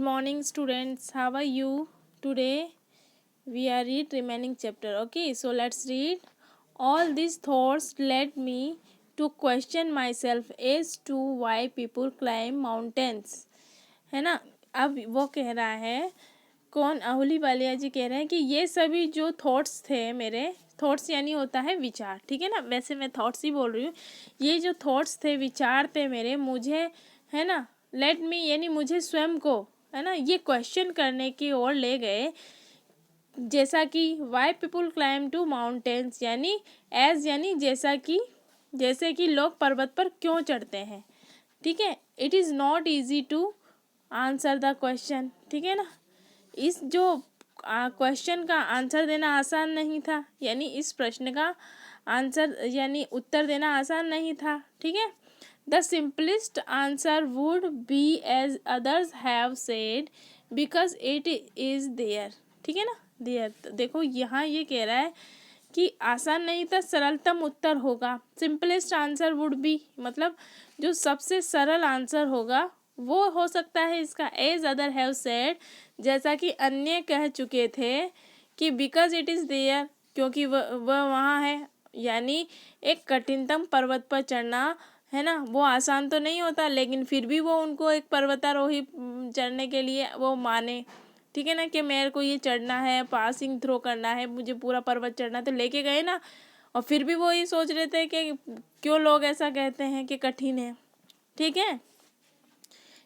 morning students, how are you? Today we are read remaining chapter. Okay, so let's read. All these thoughts led me to question myself as to why people climb mountains. है ना। अब वो कह रहा है, कौन, अहुली वालिया जी कह रहे हैं कि ये सभी जो थॉट्स थे मेरे, थॉट्स यानी होता है विचार, ठीक है ना, वैसे मैं थॉट्स ही बोल रही हूँ। ये जो थॉट्स थे, विचार थे मेरे, मुझे, है ना, लेट मी यानी मुझे स्वयं को, है ना, ये क्वेश्चन करने की ओर ले गए। जैसा कि why people climb to mountains यानी एज यानी जैसे कि लोग पर्वत पर क्यों चढ़ते हैं, ठीक है। It is not easy to answer the question, ठीक है ना। इस जो क्वेश्चन का आंसर देना आसान नहीं था, यानी इस प्रश्न का आंसर यानी उत्तर देना आसान नहीं था, ठीक है। The simplest answer would be as others have said because it is there, ठीक है ना, देयर। देखो यहाँ ये कह रहा है कि आसान नहीं था, सरलतम उत्तर होगा। सिंपलेस्ट आंसर वुड बी मतलब जो सबसे सरल आंसर होगा वो हो सकता है इसका, एज अदर हैव सेड जैसा कि अन्य कह चुके थे कि बिकॉज इट इज़ देयर क्योंकि वह वहाँ है। यानी एक कठिनतम पर्वत पर चढ़ना, है ना, वो आसान तो नहीं होता, लेकिन फिर भी वो उनको एक पर्वतारोही चढ़ने के लिए वो माने, ठीक है ना, कि मेरे को ये चढ़ना है, पासिंग थ्रो करना है, मुझे पूरा पर्वत चढ़ना, तो लेके गए ना। और फिर भी वो ये सोच रहे थे कि क्यों लोग ऐसा कहते हैं कि कठिन है, ठीक है।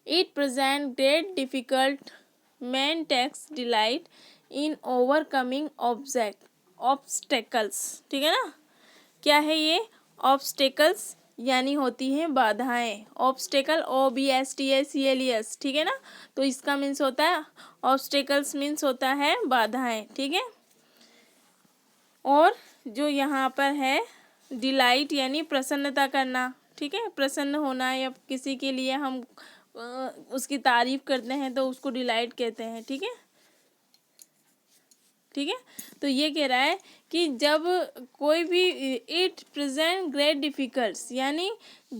It present great difficult man takes delight in overcoming obstacles, ठीक है ना। क्या है ये ऑब्स्टेकल्स यानी होती हैं बाधाएं। ऑब्स्टेकल OBSTACLES, ठीक है ना। तो इसका मीन्स होता है ऑब्स्टेकल्स, मीन्स होता है बाधाएं, ठीक है। और जो यहाँ पर है डिलाइट यानी प्रसन्नता करना, ठीक है, प्रसन्न होना, या किसी के लिए हम उसकी तारीफ करते हैं तो उसको डिलाइट कहते हैं, ठीक है, ठीक है। तो ये कह रहा है कि जब कोई भी इट प्रेजेंट ग्रेट डिफिकल्ट्स यानी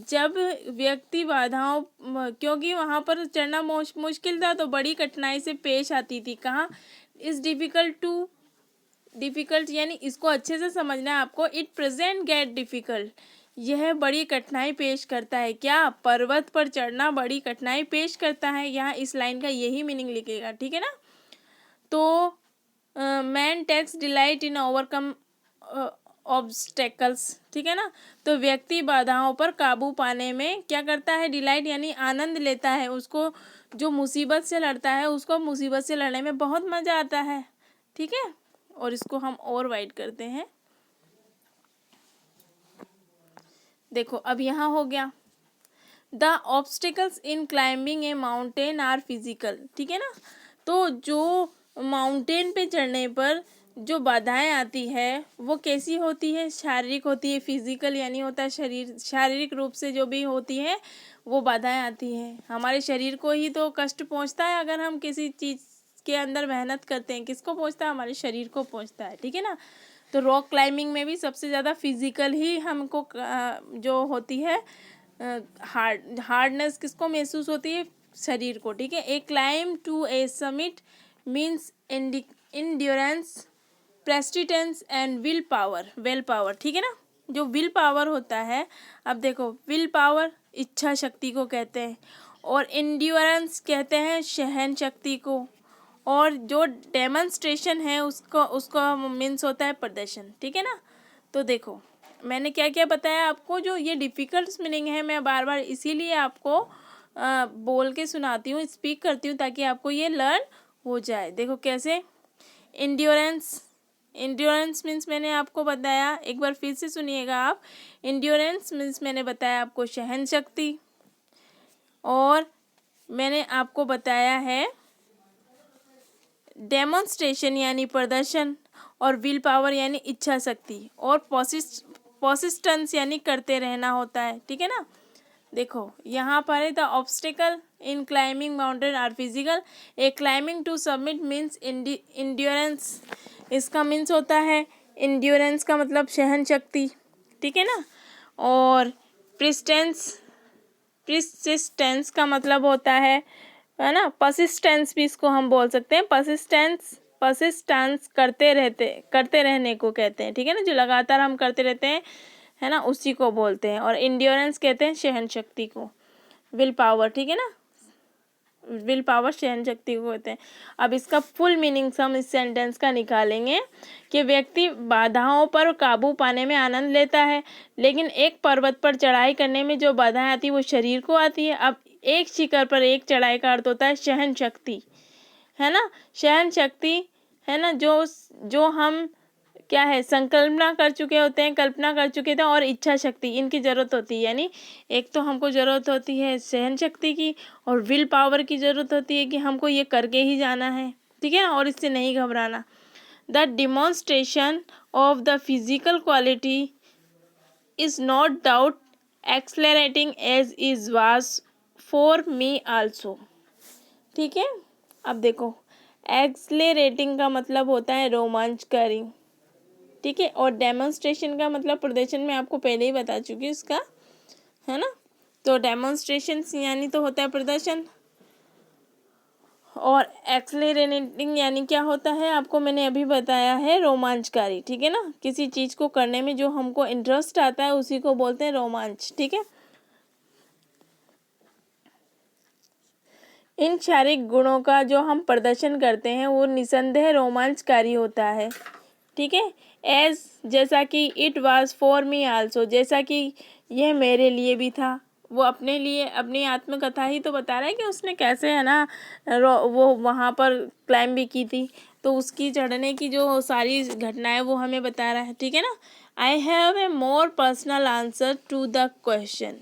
जब व्यक्ति बाधाओं, क्योंकि वहाँ पर चढ़ना मुश्किल था तो बड़ी कठिनाई से पेश आती थी। कहाँ, इस डिफिकल्ट यानी इसको अच्छे से समझना है आपको। इट प्रेजेंट गेट डिफिकल्ट, यह बड़ी कठिनाई पेश करता है। क्या, पर्वत पर चढ़ना बड़ी कठिनाई पेश करता है। यहाँ इस लाइन का यही मीनिंग लिखेगा, ठीक है ना। तो man takes delight in overcome obstacles, ठीक है ना। तो व्यक्ति बाधाओं पर काबू पाने में क्या करता है, डिलाइट यानी आनंद लेता है। उसको जो मुसीबत से लड़ता है उसको मुसीबत से लड़ने में बहुत मज़ा आता है, ठीक है। और इसको हम और वाइड करते हैं। देखो अब यहाँ हो गया, the obstacles in climbing a mountain are physical, ठीक है ना। तो जो माउंटेन पे चढ़ने पर जो बाधाएं आती है वो कैसी होती है, शारीरिक होती है। फिजिकल यानी होता है शरीर, शारीरिक रूप से जो भी होती है वो बाधाएं आती हैं। हमारे शरीर को ही तो कष्ट पहुंचता है अगर हम किसी चीज़ के अंदर मेहनत करते हैं। किसको पहुंचता है, हमारे शरीर को पहुंचता है, ठीक है ना। तो रॉक क्लाइंबिंग में भी सबसे ज़्यादा फिजिकल ही हमको जो होती है हार्डनेस किसको महसूस होती है, शरीर को, ठीक है। A climb to a summit means endurance, persistence and will power, ठीक है ना। जो विल पावर होता है, अब देखो विल पावर इच्छा शक्ति को कहते हैं, और इंड्योरेंस कहते हैं सहन शक्ति को, और जो डेमोन्स्ट्रेशन है उसको मीन्स होता है प्रदर्शन, ठीक है ना। तो देखो मैंने क्या क्या बताया आपको, जो ये डिफ़िकल्ट मीनिंग है मैं बार बार इसीलिए आपको बोल के सुनाती हूँ, स्पीक करती हूँ, ताकि आपको ये लर्न हो जाए। देखो कैसे, इंड्योरेंस मीन्स मैंने आपको बताया, एक बार फिर से सुनिएगा आप। इंड्योरेंस मीन्स मैंने बताया आपको सहन शक्ति, और मैंने आपको बताया है डेमोन्स्ट्रेशन यानी प्रदर्शन, और विल पावर यानी इच्छा शक्ति, और परसिस्टेंस यानी करते रहना होता है, ठीक है ना। देखो यहाँ पर है the obstacle in climbing mountain are physical, a climbing to summit means endurance, इसका मीन्स होता है इंड्योरेंस का मतलब सहन शक्ति, ठीक है ना। और प्रिस्टेंस का मतलब होता है है ना। परसिस्टेंस भी इसको हम बोल सकते हैं, परसिस्टेंस करते रहने को कहते हैं, ठीक है ना, जो लगातार हम करते रहते हैं, है ना, उसी को बोलते हैं। और इंड्योरेंस कहते हैं सहन शक्ति को, विल पावर, ठीक है ना, विल पावर सहन शक्ति को कहते हैं। अब इसका फुल मीनिंग हम इस सेंटेंस का निकालेंगे कि व्यक्ति बाधाओं पर काबू पाने में आनंद लेता है, लेकिन एक पर्वत पर चढ़ाई करने में जो बाधाएं आती है वो शरीर को आती है। अब एक शिखर पर एक चढ़ाई का अर्थ होता है सहन शक्ति, है ना, सहन शक्ति, है ना, जो हम क्या है संकल्पना कर चुके होते हैं, कल्पना कर चुके थे, और इच्छा शक्ति, इनकी ज़रूरत होती है। यानी एक तो हमको ज़रूरत होती है सहन शक्ति की, और विल पावर की ज़रूरत होती है कि हमको ये करके ही जाना है, ठीक है ना, और इससे नहीं घबराना। The demonstration of the physical quality is not doubt accelerating as is was for me also, ठीक है। अब देखो, एक्सलरेटिंग का मतलब होता है रोमांचकारी, ठीक है, और डेमोन्स्ट्रेशन का मतलब प्रदर्शन, में आपको पहले ही बता चुकी हूँ इसका, है ना। तो डेमोन्स्ट्रेशन यानी तो होता है प्रदर्शन, और एक्सलरेटिंग यानी क्या होता है, आपको मैंने अभी बताया है, रोमांचकारी, ठीक है ना, किसी चीज़ को करने में जो हमको इंटरेस्ट आता है उसी को बोलते हैं रोमांच, ठीक है। इन शारीरिक गुणों का जो हम प्रदर्शन करते हैं वो निसंदेह रोमांचकारी होता है, ठीक है। एज जैसा कि it was for me also, जैसा कि यह मेरे लिए भी था। वो अपने लिए अपनी आत्मकथा ही तो बता रहा है कि उसने कैसे, है ना, वो वहाँ पर क्लाइंब भी की थी, तो उसकी चढ़ने की जो सारी घटनाएं वो हमें बता रहा है, ठीक है ना। I have a more personal answer to the question.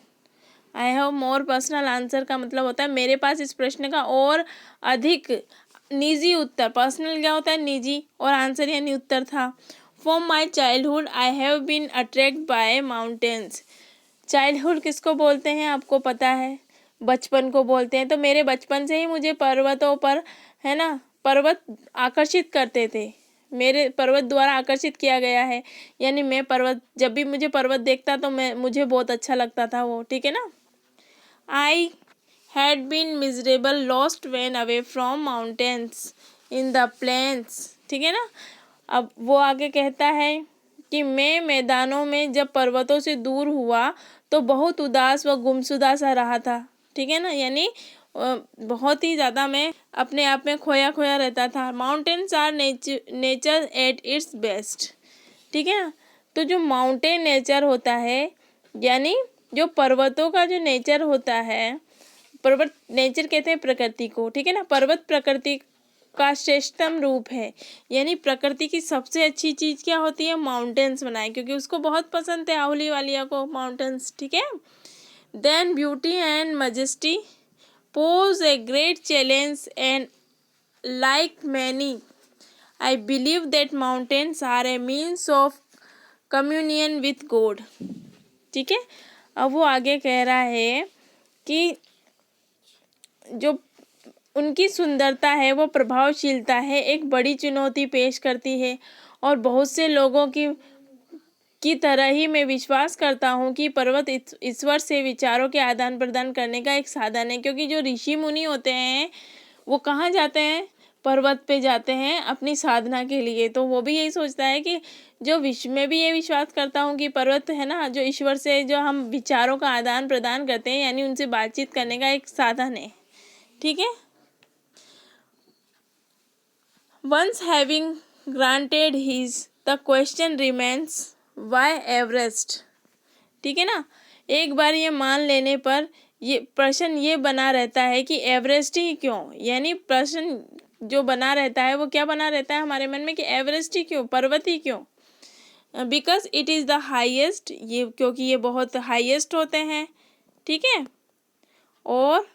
I have more personal answer का मतलब होता है मेरे पास इस प्रश्न का और अधिक निजी उत्तर। पर्सनल क्या होता है, निजी, और आंसर यानी उत्तर था। From my childhood I have been attract by mountains. Childhood किसको बोलते हैं आपको पता है, बचपन को बोलते हैं। तो मेरे बचपन से ही मुझे पर्वतों पर, है ना, पर्वत आकर्षित करते थे, मेरे पर्वत द्वारा आकर्षित किया गया है। यानी मैं पर्वत, जब भी मुझे पर्वत देखता तो मुझे बहुत अच्छा लगता था वो, ठीक है ना। I had been miserable, lost when away from mountains in the plains, ठीक है ना। अब वो आगे कहता है कि मैं मैदानों में जब पर्वतों से दूर हुआ तो बहुत उदास व गुमसुदा सा रहा था, ठीक है ना। यानी बहुत ही ज़्यादा मैं अपने आप में खोया खोया रहता था। Mountains are nature at its best, ठीक है ना। तो जो माउंटेन नेचर होता है, यानी जो पर्वतों का जो नेचर होता है, पर्वत नेचर कहते हैं प्रकृति को, ठीक है ना। पर्वत प्रकृति का श्रेष्ठतम रूप है, यानी प्रकृति की सबसे अच्छी चीज़ क्या होती है, माउंटेन्स बनाए, क्योंकि उसको बहुत पसंद है आहूली वालिया को माउंटेन्स, ठीक है। Then beauty and majesty pose a great challenge and like many I believe that mountains are a means of communion with God, ठीक है। अब वो आगे कह रहा है कि जो उनकी सुंदरता है वो प्रभावशीलता है, एक बड़ी चुनौती पेश करती है, और बहुत से लोगों की तरह ही मैं विश्वास करता हूँ कि पर्वत ईश्वर से विचारों के आदान प्रदान करने का एक साधन है। क्योंकि जो ऋषि मुनि होते हैं वो कहाँ जाते हैं, पर्वत पे जाते हैं अपनी साधना के लिए। तो वो भी यही सोचता है कि जो विश्व में भी ये विश्वास करता हूँ कि पर्वत है ना, जो ईश्वर से जो हम विचारों का आदान प्रदान करते हैं, यानी उनसे बातचीत करने का एक साधन है, ठीक है। Once having granted his the question remains why Everest, ठीक है ना। एक बार ये मान लेने पर ये प्रश्न ये बना रहता है कि एवरेस्ट ही क्यों, यानी प्रश्न जो बना रहता है वो क्या बना रहता है हमारे मन में कि एवरेस्ट ही क्यों, पर्वत ही क्यों। Because it is the highest, ये क्योंकि ये बहुत हाईएस्ट होते हैं, ठीक है। और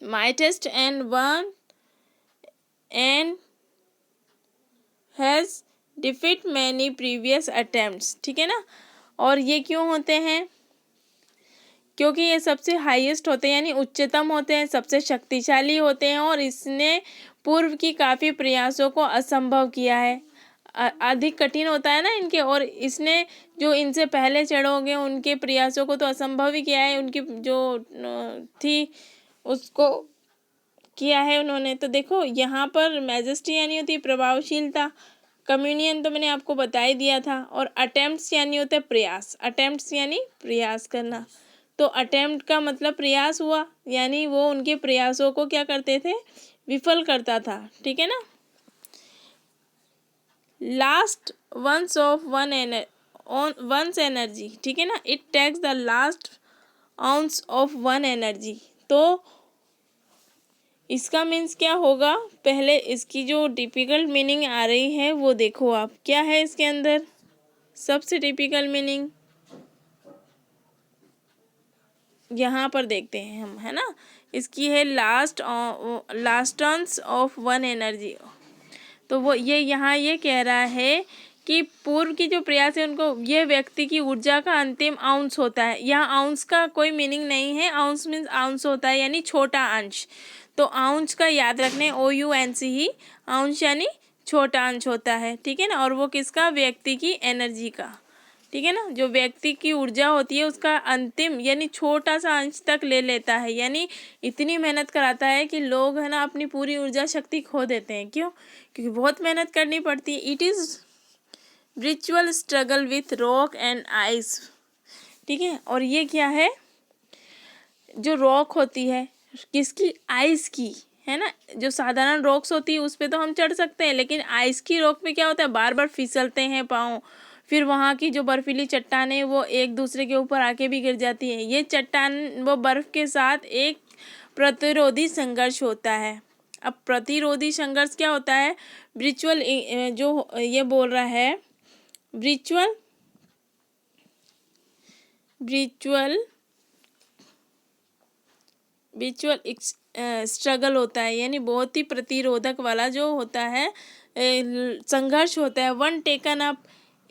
mightiest and one and has defeat many previous attempts, ठीक है ना। और ये क्यों होते हैं, क्योंकि ये सबसे हाईएस्ट होते हैं, यानी उच्चतम होते हैं, सबसे शक्तिशाली होते हैं, और इसने पूर्व की काफ़ी प्रयासों को असंभव किया है। अधिक कठिन होता है ना इनके, और इसने जो इनसे पहले चढ़ोगे उनके प्रयासों को तो असंभव ही किया है, उनकी जो थी उसको किया है उन्होंने। तो देखो यहाँ पर मैजेस्टी यानी होती है प्रभावशीलता, कम्युनियन तो मैंने आपको बता ही दिया था, और अटेम्प्ट्स यानी होता है प्रयास, अटेम्प्ट्स यानी प्रयास करना। तो अटेम्प्ट का मतलब प्रयास हुआ, यानी वो उनके प्रयासों को क्या करते थे, विफल करता था, ठीक है ना। Last ounce of one's energy, ठीक है ना, it takes the last ounce of one energy. तो इसका मीन्स क्या होगा, पहले इसकी जो टिपिकल मीनिंग आ रही है वो देखो आप, क्या है इसके अंदर सबसे टिपिकल मीनिंग, यहाँ पर देखते हैं हम, है ना। इसकी है last turns of one energy. तो वो ये यहाँ ये कह रहा है कि पूर्व की जो प्रयास है उनको, ये व्यक्ति की ऊर्जा का अंतिम अंश होता है। यहाँ अंश का कोई मीनिंग नहीं है, अंश मीन्स अंश होता है यानी छोटा अंश। तो अंश का याद रखने, OUNC ही, अंश यानी छोटा अंश होता है, ठीक है ना। और वो किसका, व्यक्ति की एनर्जी का, ठीक है ना। जो व्यक्ति की ऊर्जा होती है उसका अंतिम यानी छोटा सा अंश तक ले लेता है, यानी इतनी मेहनत कराता है कि लोग है ना अपनी पूरी ऊर्जा शक्ति खो देते हैं। क्यों, क्योंकि बहुत मेहनत करनी पड़ती है। It is ritual struggle with rock and ice, ठीक है। और ये क्या है, जो रॉक होती है किसकी, आइस की, है ना। जो साधारण रॉक्स होती है उस पर तो हम चढ़ सकते हैं, लेकिन आइस की रॉक में क्या होता है, बार बार फिसलते हैं पाँव, फिर वहाँ की जो बर्फीली चट्टानें वो एक दूसरे के ऊपर आके भी गिर जाती हैं। ये चट्टान वो बर्फ़ के साथ एक प्रतिरोधी संघर्ष होता है। अब प्रतिरोधी संघर्ष क्या होता है, ब्रिचुअल जो ये बोल रहा है, ब्रिचुअल स्ट्रगल होता है, यानी बहुत ही प्रतिरोधक वाला जो होता है संघर्ष होता है। One taken up,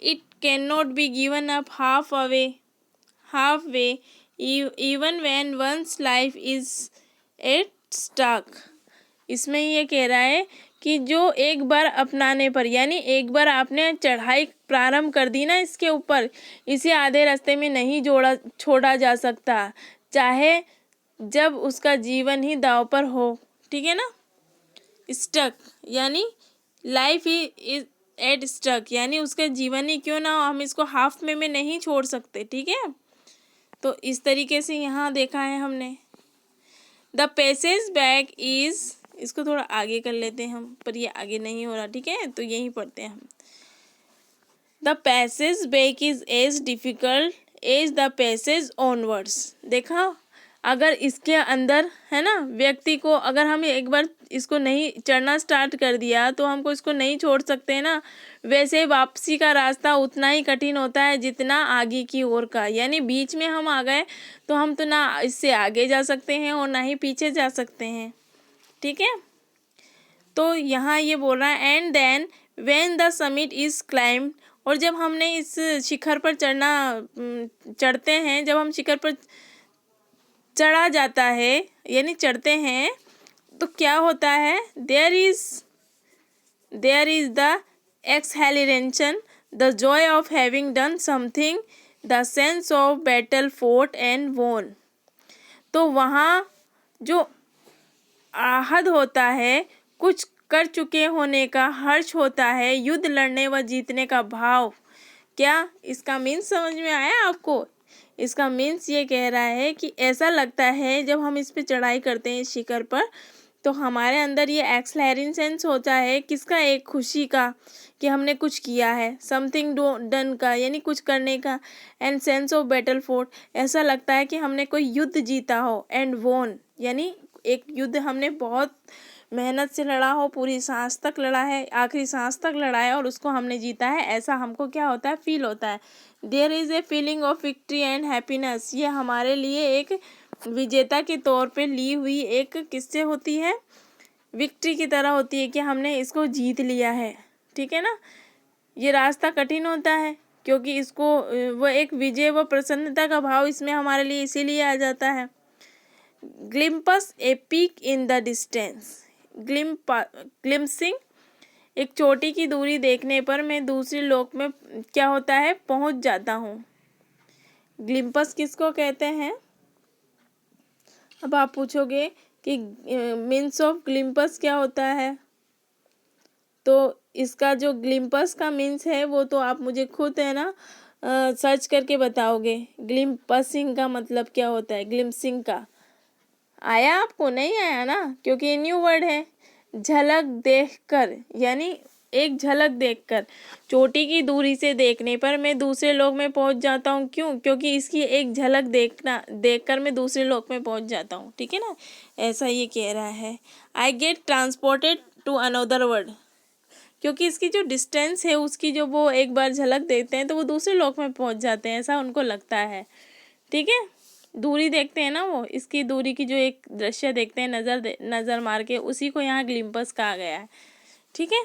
it cannot be given up halfway even when one's life is at stuck. इसमें ये कह रहा है कि जो एक बार अपनाने पर, यानी एक बार आपने चढ़ाई प्रारंभ कर दी ना इसके ऊपर, इसे आधे रास्ते में नहीं छोड़ा जा सकता, चाहे जब उसका जीवन ही दांव पर हो, ठीक है ना। स्टक यानी लाइफ इज एट स्टक, यानी उसका जीवन ही क्यों ना हो, हम इसको हाफ में नहीं छोड़ सकते, ठीक है। तो इस तरीके से यहाँ देखा है हमने। द पैसेज बैक इज, इसको थोड़ा आगे कर लेते हैं हम, पर ये आगे नहीं हो रहा, ठीक है, तो यही पढ़ते हैं हम। The passage back is as difficult as the passage onwards. देखा, अगर इसके अंदर है ना व्यक्ति को, अगर हम एक बार इसको नहीं चढ़ना स्टार्ट कर दिया तो हमको इसको नहीं छोड़ सकते ना। वैसे वापसी का रास्ता उतना ही कठिन होता है जितना आगे की ओर का, यानी बीच में हम आ गए तो हम तो ना इससे आगे जा सकते हैं और ना ही पीछे जा सकते हैं, ठीक है। तो यहाँ ये बोल रहा है and then when the summit is climbed, और जब हमने इस शिखर पर चढ़ते हैं, जब हम शिखर पर चढ़ा जाता है यानी चढ़ते हैं, तो क्या होता है, there is the exhilaration, the joy of having done something, the sense of battle fought and won. तो वहाँ जो आहद होता है, कुछ कर चुके होने का हर्ष होता है, युद्ध लड़ने व जीतने का भाव। क्या इसका मीन्स समझ में आया आपको? इसका मीन्स ये कह रहा है कि ऐसा लगता है जब हम इस पे चढ़ाई करते हैं शिखर पर, तो हमारे अंदर ये एक्सलेरेशन होता है किसका, एक खुशी का कि हमने कुछ किया है, समथिंग डन का यानी कुछ करने का, and sense of battle fort, ऐसा लगता है कि हमने कोई युद्ध जीता हो, एंड वोन यानी एक युद्ध हमने बहुत मेहनत से लड़ा हो, पूरी सांस तक लड़ा है, आखिरी सांस तक लड़ा है और उसको हमने जीता है, ऐसा हमको क्या होता है, फील होता है। There is a feeling of victory and happiness, ये हमारे लिए एक विजेता के तौर पे ली हुई एक किससे होती है, विक्ट्री की तरह होती है कि हमने इसको जीत लिया है, ठीक है ना। ये रास्ता कठिन होता है क्योंकि इसको वो एक विजय व प्रसन्नता का भाव इसमें हमारे लिए इसीलिए आ जाता है। Glimpse a peak in the distance, glimpsing एक छोटी की दूरी देखने पर मैं दूसरे लोक में क्या होता है, पहुंच जाता हूँ। ग्लिम्पस किसको कहते हैं? अब आप पूछोगे कि मीन्स ऑफ ग्लिम्पस क्या होता है। तो इसका जो ग्लिम्पस का मीन्स है वो तो आप मुझे खुद है ना सर्च करके बताओगे। ग्लिम्पसिंग का मतलब क्या होता है, ग्लिम्पसिंग का आया आपको? नहीं आया ना, क्योंकि ये न्यू वर्ड है। झलक देखकर यानी एक झलक देखकर, चोटी की दूरी से देखने पर मैं दूसरे लोक में पहुंच जाता हूँ। क्यों? क्योंकि इसकी एक झलक देखकर मैं दूसरे लोक में पहुंच जाता हूँ। ठीक है ना, ऐसा ये कह रहा है। I get transported to another world, क्योंकि इसकी जो डिस्टेंस है उसकी जो वो एक बार झलक देखते हैं तो वो दूसरे लोक में पहुंच जाते हैं, ऐसा उनको लगता है। ठीक है, दूरी देखते हैं ना, वो इसकी दूरी की जो एक दृश्य देखते हैं नज़र मार के, उसी को यहाँ ग्लिम्पस कहा गया है। ठीक है,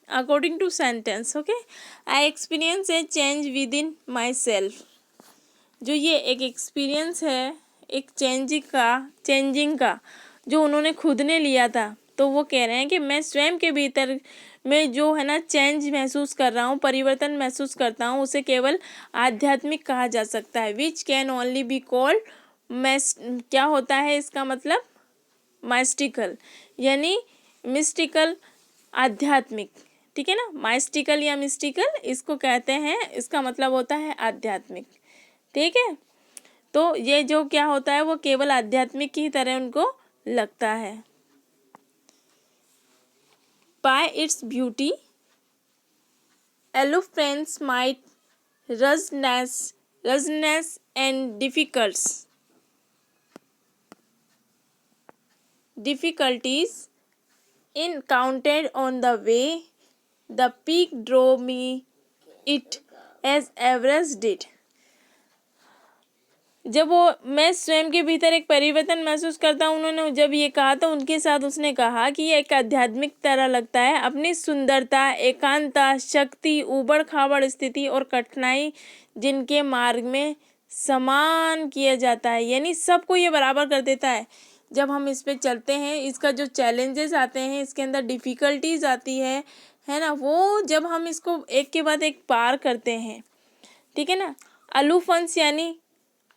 according to sentence. Okay, I experience a change within myself. जो ये एक एक्सपीरियंस है एक चेंजिंग का जो उन्होंने खुद ने लिया था, तो वो कह रहे हैं कि मैं स्वयं के भीतर में जो है ना चेंज महसूस कर रहा हूँ, परिवर्तन महसूस करता हूँ, उसे केवल आध्यात्मिक कहा जा सकता है। Which can only be called क्या होता है इसका मतलब, माइस्टिकल यानी मिस्टिकल, आध्यात्मिक। ठीक है ना, माइस्टिकल या मिस्टिकल इसको कहते हैं, इसका मतलब होता है आध्यात्मिक। ठीक है, तो ये जो क्या होता है वो केवल आध्यात्मिक की तरह उनको लगता है। By its beauty, eloquence might resonance and difficulties encountered on the way, the peak drove me it as Everest did. जब वो मैं स्वयं के भीतर एक परिवर्तन महसूस करता हूँ, उन्होंने जब ये कहा तो उनके साथ उसने कहा कि ये एक आध्यात्मिक तरह लगता है। अपनी सुंदरता, एकांतता, शक्ति, ऊबड़ खाबड़ स्थिति और कठिनाई जिनके मार्ग में समान किया जाता है, यानी सबको ये बराबर कर देता है। जब हम इस पे चलते हैं, इसका जो चैलेंजेस आते हैं, इसके अंदर डिफ़िकल्टीज आती है ना, वो जब हम इसको एक के बाद एक पार करते हैं। ठीक है ना, अलूफंस यानी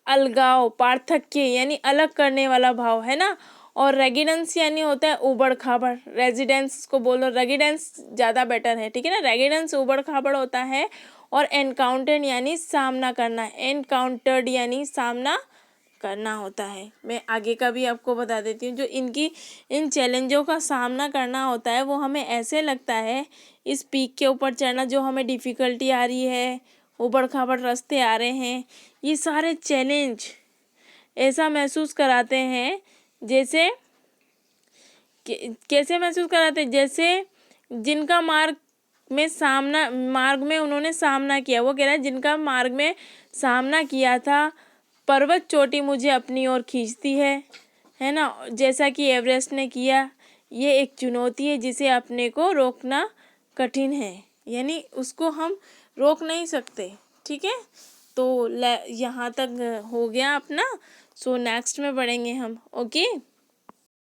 अलगाव, पार्थक्य यानी अलग करने वाला भाव है ना, और रेजिडेंस यानी होता है ऊबड़ खाबड़। रेजिडेंस को बोलो, रेजिडेंस ज़्यादा बेटर है। ठीक है ना, रेजिडेंस ऊबड़ खाबड़ होता है। और एनकाउंटर्ड यानी सामना करना, एनकाउंटर्ड यानी सामना करना होता है। मैं आगे का भी आपको बता देती हूँ। जो इन चैलेंजों का सामना करना होता है वो हमें ऐसे लगता है, इस पीक के ऊपर चढ़ना जो हमें डिफ़िकल्टी आ रही है, ऊबड़ खाबड़ रास्ते आ रहे हैं, ये सारे चैलेंज ऐसा महसूस कराते हैं जैसे कैसे महसूस कराते हैं, जैसे जिनका मार्ग में उन्होंने सामना किया। वो कह रहा है जिनका मार्ग में सामना किया था, पर्वत चोटी मुझे अपनी ओर खींचती है ना, जैसा कि एवरेस्ट ने किया। ये एक चुनौती है जिसे अपने को रोकना कठिन है, यानी उसको हम रोक नहीं सकते। ठीक है, तो यहाँ तक हो गया अपना। सो नेक्स्ट में पढ़ेंगे हम। ओके।